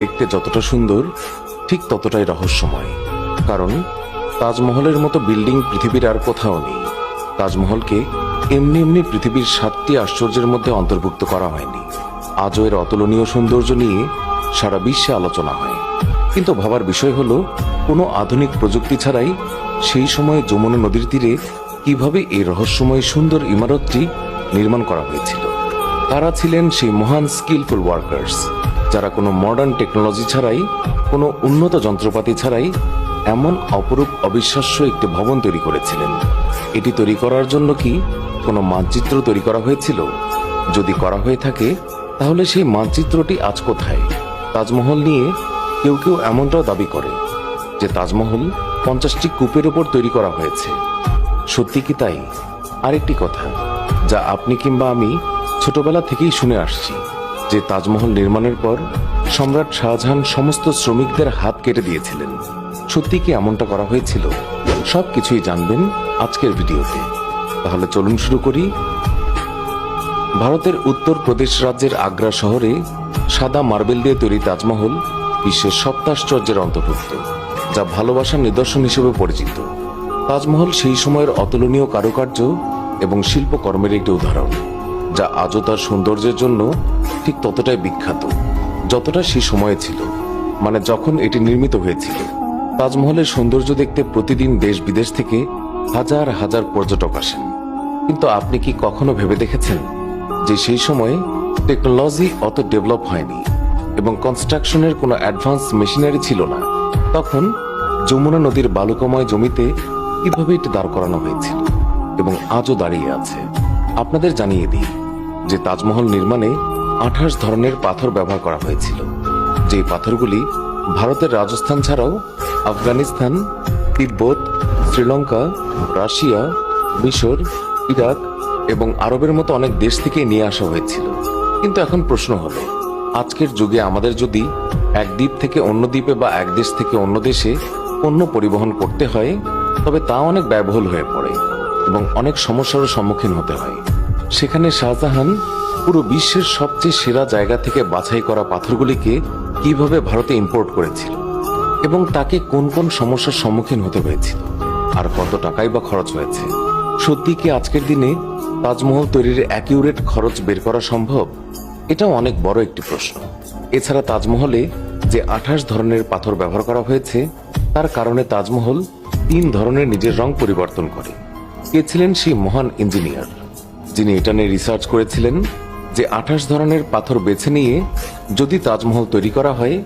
দেখতে যতটা সুন্দর ঠিক ততটাই রহস্যময়। কারণ তাজমহলের মতো বিল্ডিং পৃথিবীর আর কোথাও নেই। তাজমহলকে এমনি এমনি পৃথিবীর 7টি আশ্চর্যের মধ্যে অন্তর্ভুক্ত করা হয়নি। আজও এর অতুলনীয় সৌন্দর্য নিয়ে সারা বিশ্বে আলোচনা হয়। কিন্তু ভাবার বিষয় হলো, কোনো আধুনিক প্রযুক্তি ছাড়াই সেই সময়ে যমুনা নদীর তীরে কিভাবে এই রহস্যময় সুন্দর ইমারতটি নির্মাণ করা হয়েছিল। তারা ছিলেন সেই মহান স্কিলফুল ওয়ার্কার্স, যারা কোনো মডার্ন টেকনোলজি ছাড়াই, কোনো উন্নত যন্ত্রপাতি ছাড়াই এমন অপরূপ অবিশ্বাস্য একটি ভবন তৈরি করেছিলেন। এটি তৈরি করার জন্য কি কোনো মানচিত্র তৈরি করা হয়েছিল? যদি করা হয়ে থাকে, তাহলে সেই মানচিত্রটি আজ কোথায়? তাজমহল নিয়ে কেউ কেউ এমনটাও দাবি করে যে তাজমহল 50টি কূপের ওপর তৈরি করা হয়েছে। সত্যি কি তাই? আরেকটি কথা যা আপনি কিংবা আমি ছোটবেলা থেকেই শুনে আসছি, যে তাজমহল নির্মাণের পর সম্রাট শাহজাহান সমস্ত শ্রমিকদের হাত কেটে দিয়েছিলেন। সত্যি কি এমনটা করা হয়েছিল? সবকিছুই জানবেন আজকের ভিডিওতে। তাহলে চলুন শুরু করি। ভারতের উত্তরপ্রদেশ রাজ্যের আগ্রা শহরে সাদা মার্বেল দিয়ে তৈরি তাজমহল বিশ্বের সপ্তাশ্চর্যের অন্তর্ভুক্ত, যা ভালোবাসার নিদর্শন হিসেবে পরিচিত। তাজমহল সেই সময়ের অতুলনীয় কারুকার্য এবং শিল্পকর্মের একটি উদাহরণ, যা আজও তার সৌন্দর্যের জন্য ঠিক ততটাই বিখ্যাত যতটা সেই সময়ে ছিল, মানে যখন এটি নির্মিত হয়েছিল। তাজমহলের সৌন্দর্য দেখতে প্রতিদিন দেশ বিদেশ থেকে হাজার হাজার পর্যটক আসেন। কিন্তু আপনি কি কখনো ভেবে দেখেছেন যে সেই সময়ে টেকনোলজি অত ডেভেলপ হয়নি এবং কনস্ট্রাকশনের কোনো অ্যাডভান্স মেশিনারি ছিল না? তখন যমুনা নদীর বালুকাময় জমিতে কিভাবে এটি দাঁড় করানো হয়েছিল এবং আজও দাঁড়িয়ে আছে? আপনাদের জানিয়ে দিই যে তাজমহল নির্মাণে 28 ধরনের পাথর ব্যবহার করা হয়েছিল। যে পাথরগুলি ভারতের রাজস্থান ছাড়াও আফগানিস্তান, তিব্বত, শ্রীলঙ্কা, রাশিয়া, মিশর, ইরাক এবং আরবের মতো অনেক দেশ থেকে নিয়ে আসা হয়েছিল। কিন্তু এখন প্রশ্ন হলো, আজকের যুগে আমাদের যদি এক দ্বীপ থেকে অন্য দ্বীপে বা এক দেশ থেকে অন্য দেশে পণ্য পরিবহন করতে হয়, তবে তা অনেক ব্যয়বহুল হয়ে পড়ে এবং অনেক সমস্যারও সম্মুখীন হতে হয়। সেখানে শাহজাহান পুরো বিশ্বের সবচেয়ে সেরা জায়গা থেকে বাছাই করা পাথরগুলিকে কিভাবে ভারতে ইম্পোর্ট করেছিল এবং তাকে কোন কোন সমস্যার সম্মুখীন হতে হয়েছিল, আর কত টাকাই বা খরচ হয়েছে? সত্যি কি আজকের দিনে তাজমহল তৈরির অ্যাকিউরেট খরচ বের করা সম্ভব? এটাও অনেক বড় একটি প্রশ্ন। এছাড়া তাজমহলে যে 28 ধরনের পাথর ব্যবহার করা হয়েছে, তার কারণে তাজমহল 3 ধরনের নিজের রং পরিবর্তন করে। কে ছিলেন সেই মহান ইঞ্জিনিয়ার যিনি এটা নিয়ে রিসার্চ করেছিলেন যে 28 ধরনের পাথর বেছে নিয়ে যদি তাজমহল তৈরি করা হয়